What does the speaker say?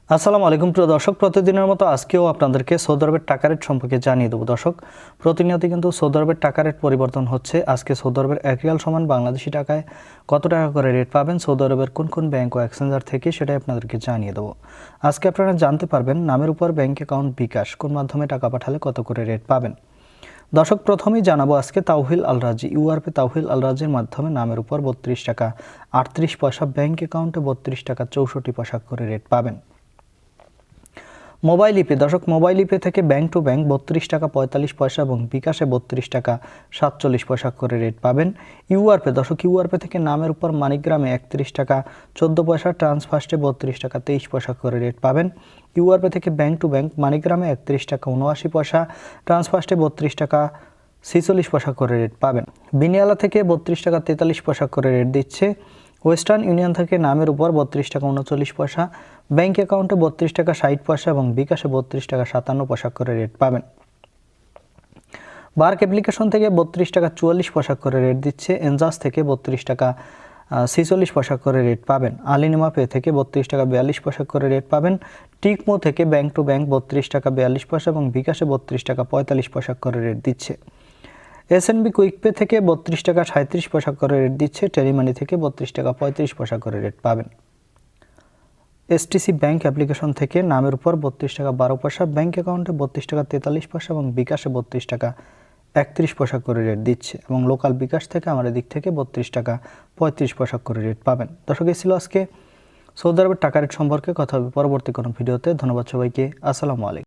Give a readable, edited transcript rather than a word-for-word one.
আসসালামু আলাইকুম প্রিয় দর্শক, প্রতিদিনের মতো আজকেও আপনাদেরকে সৌদি আরবের টাকা রেট সম্পর্কে জানিয়ে দেবো। দর্শক, প্রতিনিয়ত কিন্তু সৌদি আরবের টাকা রেট পরিবর্তন হচ্ছে। আজকে সৌদি আরবের 1 রিয়াল সমান বাংলাদেশি টাকায় কত টাকা করে রেট পাবেন সৌদি আরবের কোন কোন ব্যাংক ও এক্সচেঞ্জার থেকে, সেটাই আপনাদেরকে জানিয়ে দেবো। আজকে আপনারা জানতে পারবেন নামের উপর ব্যাংক অ্যাকাউন্ট বিকাশ কোন মাধ্যমে টাকা পাঠালে কত করে রেট পাবেন। দর্শক, প্রথমেই জানাবো আজকে তাওহিল আল রাজি ইউআরপি তাওহিল আল রাজির মাধ্যমে নামের উপর 32 টাকা 38 পয়সা, ব্যাংক অ্যাকাউন্টে 32 টাকা 64 পয়সা করে রেট পাবেন। মোবাইল ইপে দর্শক, মোবাইল ইপে থেকে ব্যাংক টু ব্যাংক 32 টাকা 45 পয়সা এবং বিকাশে 32 টাকা 47 পয়সা করে রেট পাবেন। ইউআরপে দর্শক, ইউআরপে থেকে নামের উপর মানিগ্রামে 31 টাকা 14 পয়সা, ট্রান্সফার্স্টে 32 টাকা 23 পয়সা করে রেট পাবেন। ইউআরপে থেকে ব্যাংক টু ব্যাংক মানিগ্রামে 31 টাকা 79 পয়সা, ট্রান্সফার্স্টে 32 টাকা 46 পয়সা করে রেট পাবেন। বিনিয়ালা থেকে 32 টাকা 43 পয়সা করে রেট দিচ্ছে। ওয়েস্টার্ন ইউনিয়ন থেকে নামের উপর 32 টাকা 39 পয়সা, ব্যাংক অ্যাকাউন্টে 32 টাকা 60 পয়সা এবং বিকাশে 32 টাকা 57 পয়সা করে রেট পাবেন। বার্ক অ্যাপ্লিকেশন থেকে 32 টাকা 44 পয়সা করে রেট দিচ্ছে। এনজাস থেকে 32 টাকা 46 পয়সা করে রেট পাবেন। আলিনিমা পে থেকে 32 টাকা 42 পয়সা করে রেট পাবেন। টিকমো থেকে ব্যাংক টু ব্যাংক 32 টাকা 42 পয়সা এবং বিকাশে 32 টাকা 45 পয়সা করে রেট দিচ্ছে। এসএনবি কুইক পে থেকে 32 টাকা 37 পয়সা করে রেট দিচ্ছে। টেলিমানি থেকে 32 টাকা 35 পয়সা করে রেট পাবেন। এসটিসি ব্যাংক অ্যাপ্লিকেশন থেকে নামের উপর 32 টাকা 12 পয়সা, ব্যাংক অ্যাকাউন্টে 32 টাকা 43 পয়সা এবং বিকাশে 32 টাকা 31 পয়সা করে রেট দিচ্ছে এবং লোকাল বিকাশ থেকে আমাদের দিক থেকে 32 টাকা 35 পয়সা করে রেট পাবেন। দর্শক, এই ছিল আজকে সৌদি আরবের টাকা রেট সম্পর্কে। কথা হবে পরবর্তী কোনো ভিডিওতে। ধন্যবাদ সবাইকে। আসসালামু আলাইকুম।